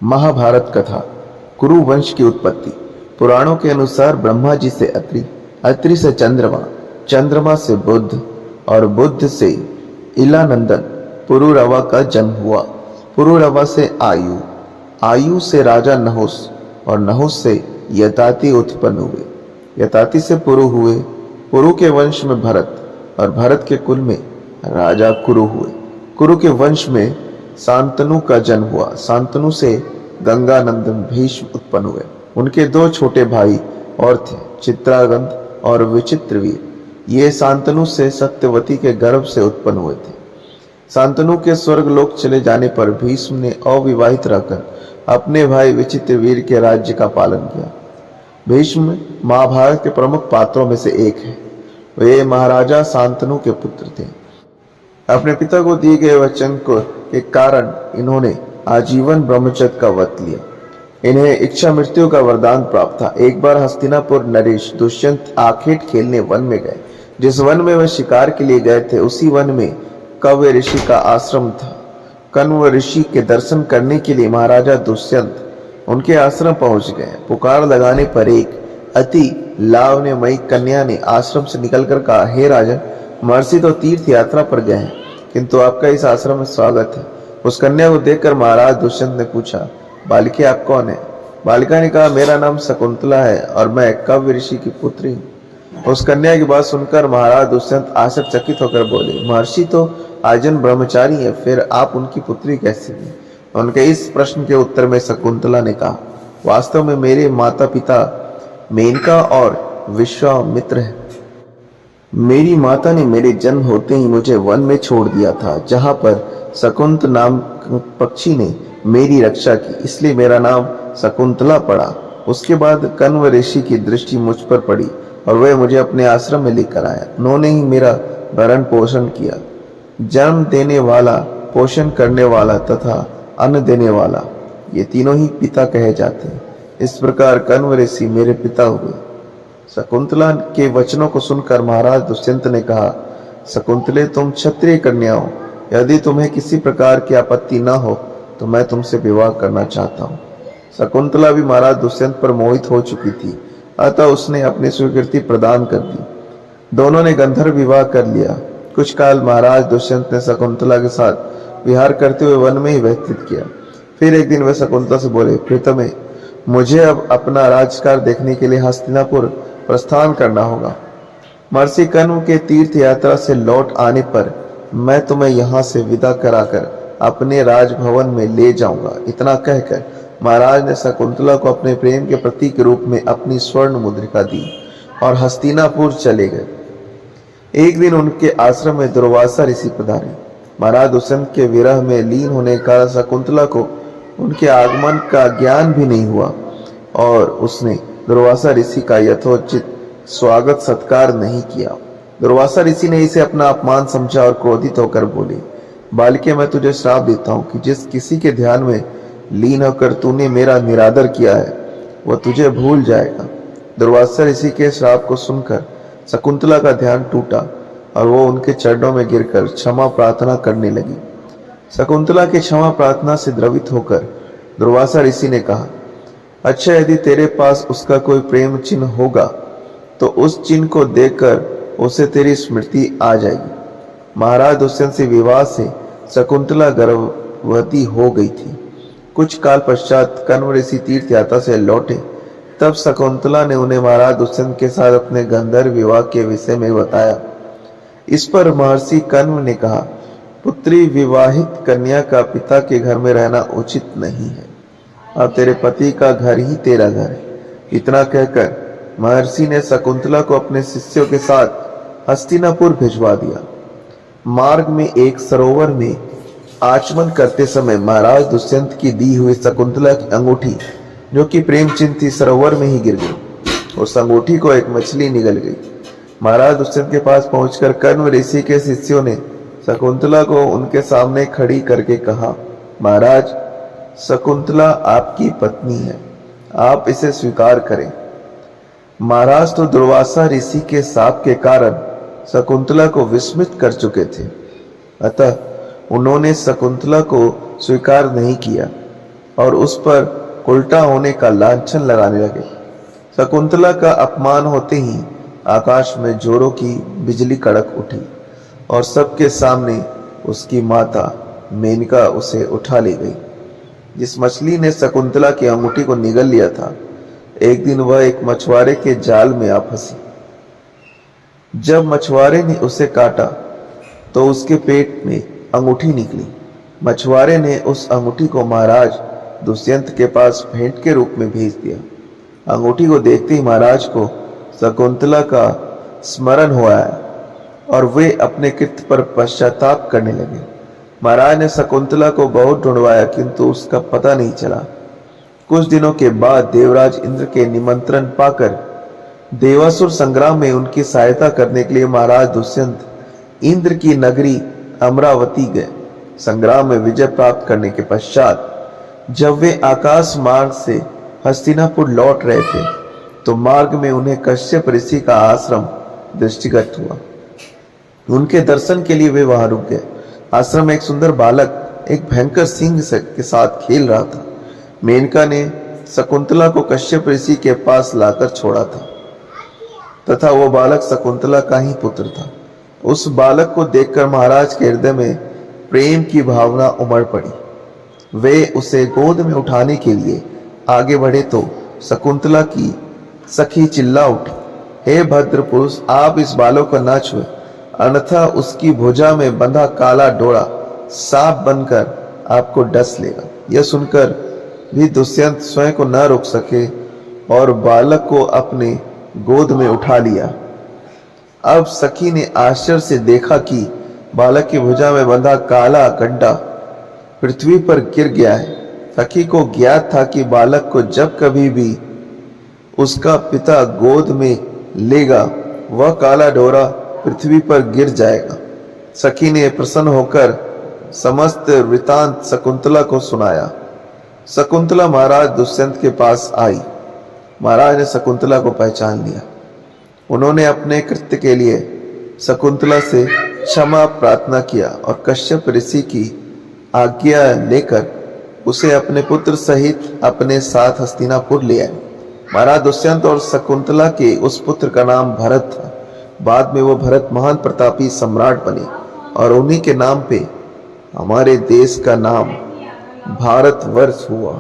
महाभारत कथा। कुरु वंश की उत्पत्ति। पुराणों के अनुसार ब्रह्मा जी से अत्रि, अत्रि से चंद्रमा, चंद्रमा से बुध और बुध से इलानंदन पुरुरवा का जन्म हुआ। पुरुरवा से आयु, आयु से राजा नहुस और नहुस से यताति उत्पन्न हुए। यताति से पुरु हुए, पुरु के वंश में भरत और भरत के कुल में राजा कुरु हुए। कुरु के वंश में शांतनु का जन्म हुआ। शांतनु से गंगानंदन भीष्म उत्पन्न हुए। उनके दो छोटे भाई और थे, चित्रागंध और विचित्रवीर। ये शांतनु से सत्यवती के गर्भ से उत्पन्न हुए थे। शांतनु के स्वर्गलोक चले जाने पर भीष्म ने अविवाहित रहकर अपने भाई विचित्रवीर के राज्य का पालन किया। भीष्म महाभारत के प्रमुख पात्रों में से एक है। वे महाराजा शांतनु के पुत्र थे। अपने पिता को दिए गए वचन के कारण इन्होंने आजीवन ब्रह्मचर्य का व्रत लिया। इन्हें इच्छा मृत्यु का वरदान प्राप्त था। एक बार हस्तिनापुर नरेश दुष्यंत आखेट खेलने वन में गए। जिस वन में वह शिकार के लिए गए थे, उसी वन में कव्य ऋषि का आश्रम था। कण्व ऋषि के दर्शन करने के लिए महाराजा दुष्यंत उनके आश्रम पहुंच गए। पुकार लगाने पर एक अति लावण्यमयी कन्या ने आश्रम से निकलकर कहा, हे राजन, महर्षि तो तीर्थ यात्रा पर गए हैं, किंतु आपका इस आश्रम में स्वागत है। उस कन्या को देखकर महाराज दुष्यंत ने पूछा, बालिके आप कौन है? बालिका ने कहा, मेरा नाम शकुंतला है और मैं कव्य ऋषि की पुत्री हूँ। उस कन्या की बात सुनकर महाराज दुष्यंत आश्चर्यचकित होकर बोले, महर्षि तो आजीवन ब्रह्मचारी है, फिर आप उनकी पुत्री कैसे हुई? उनके इस प्रश्न के उत्तर में शकुंतला ने कहा, वास्तव में मेरे माता पिता मेनका और विश्वामित्र है। मेरी माता ने मेरे जन्म होते ही मुझे वन में छोड़ दिया था, जहां पर शकुंत नाम पक्षी ने मेरी रक्षा की, इसलिए मेरा नाम शकुंतला पड़ा। उसके बाद कण्व ऋषि की दृष्टि मुझ पर पड़ी और वह मुझे अपने आश्रम में लेकर आया। उन्होंने ही मेरा भरण पोषण किया। जन्म देने वाला, पोषण करने वाला तथा अन्न देने वाला, ये तीनों ही पिता कहे जाते हैं। इस प्रकार कण्व ऋषि मेरे पिता हुए। शकुंतला के वचनों को सुनकर महाराज दुष्यंत ने कहा, शकुंतले, तुम क्षत्रिय कन्या हो। यदि तुम्हें किसी प्रकार की आपत्ति न हो तो मैं तुमसे विवाह करना चाहता हूँ। शकुंतला भी महाराज दुष्यंत पर मोहित हो चुकी थी, अतः उसने अपनी स्वीकृति प्रदान कर दी। दोनों ने गंधर्व विवाह कर लिया। कुछ काल महाराज दुष्यंत ने शकुंतला के साथ विहार करते हुए वन में ही व्यतीत किया। फिर एक दिन वे शकुंतला से बोले, प्रीतमे, मुझे अब अपना राजकार देखने के लिए हस्तिनापुर प्रस्थान करना होगा। महर्षि कण्व के तीर्थ यात्रा से लौट आने पर मैं तुम्हें यहाँ से विदा कराकर अपने राजभवन में ले जाऊंगा। इतना कहकर महाराज ने शकुंतला को अपने प्रेम के प्रतीक रूप में अपनी स्वर्ण मुद्रिका दी और हस्तिनापुर चले गए। एक दिन उनके आश्रम में दुर्वासा ऋषि पधारे। महाराज दुष्यंत के विरह में लीन होने के कारण शकुंतला को उनके आगमन का ज्ञान भी नहीं हुआ और उसने दुर्वासा ऋषि का यथोचित स्वागत सत्कार नहीं किया। दुर्वासा ऋषि ने इसे अपना अपमान समझा और क्रोधित होकर बोले, बालिके, मैं तुझे श्राप देता हूँ कि जिस किसी के ध्यान में लीन होकर तूने मेरा निरादर किया है, वह तुझे भूल जाएगा। दुर्वासा ऋषि के श्राप को सुनकर शकुंतला का ध्यान टूटा और वो उनके चरणों में गिरकर क्षमा प्रार्थना करने लगी। शकुंतला की क्षमा प्रार्थना से द्रवित होकर दुर्वासा ऋषि ने कहा, अच्छा, यदि तेरे पास उसका कोई प्रेम चिन्ह होगा तो उस चिन्ह को देखकर उसे तेरी स्मृति आ जाएगी। महाराज दुष्यंत से विवाह से शकुंतला गर्भवती हो गई थी। कुछ काल पश्चात कण्व ऋषि तीर्थ यात्रा से लौटे। तब शकुंतला ने उन्हें महाराज दुष्यंत के साथ अपने गंधर्व विवाह के विषय में बताया। इस पर महर्षि कण्व ने कहा, पुत्री, विवाहित कन्या का पिता के घर में रहना उचित नहीं है। अब तेरे पति का घर ही तेरा घर है। इतना कहकर महर्षि ने शकुंतला को अपने शिष्यों के साथ हस्तिनापुर भिजवा दिया। मार्ग में एक सरोवर में आचमन करते समय महाराज दुष्यंत की दी हुई शकुंतला की अंगूठी, जो कि प्रेम चिन्ह थी, सरोवर में ही गिर गई। उस अंगूठी को एक मछली निगल गई। महाराज दुष्यंत के पास पहुंचकर कण्व ऋषि के शिष्यों ने शकुंतला को उनके सामने खड़ी करके कहा, महाराज, शकुंतला आपकी पत्नी है, आप इसे स्वीकार करें। महाराज तो दुर्वासा ऋषि के शाप के कारण शकुंतला को विस्मित कर चुके थे, अतः उन्होंने शकुंतला को स्वीकार नहीं किया। और उस पर उल्टा होने का लांछन लगाने लगे। शकुंतला का अपमान होते ही आकाश में जोरों की बिजली कड़क उठी और सबके सामने उसकी माता मेनका उसे उठा ले गई। जिस मछली ने शकुंतला की अंगूठी को निगल लिया था, एक दिन वह एक मछुआरे के जाल में आ फंसी। जब मछुआरे ने उसे काटा तो उसके पेट में अंगूठी निकली। मछुआरे ने उस अंगूठी को महाराज दुष्यंत के पास भेंट के रूप में भेज दिया। अंगूठी को देखते ही महाराज को शकुंतला का स्मरण हुआ और वे अपने कृत्य पर पश्चाताप करने लगे। महाराज ने शकुंतला को बहुत ढूंढवाया किंतु उसका पता नहीं चला। कुछ दिनों के बाद देवराज इंद्र के निमंत्रण पाकर देवासुर संग्राम में उनकी सहायता करने के लिए महाराज दुष्यंत इंद्र की नगरी अमरावती गए। संग्राम में विजय प्राप्त करने के पश्चात जब वे आकाश मार्ग से हस्तिनापुर लौट रहे थे तो मार्ग में उन्हें कश्यप ऋषि का आश्रम दृष्टिगत हुआ। उनके दर्शन के लिए वे वहां रुक गए। आश्रम में एक सुंदर बालक एक भयंकर सिंह के साथ खेल रहा था। मेनका ने शकुंतला को कश्यप ऋषि के पास लाकर छोड़ा था तथा वो बालक शकुंतला का ही पुत्र था। उस बालक को देखकर महाराज के हृदय में प्रेम की भावना उमड़ पड़ी। वे उसे गोद में उठाने के लिए आगे बढ़े तो शकुंतला की सखी चिल्ला उठी, हे भद्र पुरुष, आप इस बालक को न छुए, अन्यथा उसकी भुजा में बंधा काला डोरा सांप बनकर आपको डस लेगा। यह सुनकर भी दुष्यंत स्वयं को न रोक सके और बालक को अपने गोद में उठा लिया। अब सखी ने आश्चर्य से देखा कि बालक की भुजा में बंधा काला गड्ढा पृथ्वी पर गिर गया है। सखी को ज्ञात था कि बालक को जब कभी भी उसका पिता गोद में लेगा वह काला डोरा पृथ्वी पर गिर जाएगा। सखी ने प्रसन्न होकर समस्त वृतांत शकुंतला को सुनाया। शकुंतला महाराज दुष्यंत के पास आई। महाराज ने शकुंतला को पहचान लिया। उन्होंने अपने कृत्य के लिए शकुंतला से क्षमा प्रार्थना किया और कश्यप ऋषि की आज्ञा लेकर उसे अपने पुत्र सहित अपने साथ हस्तिनापुर ले आए। महाराज दुष्यंत और शकुंतला के उस पुत्र का नाम भरत था। बाद में वो भरत महान प्रतापी सम्राट बने और उन्हीं के नाम पे हमारे देश का नाम भारतवर्ष हुआ।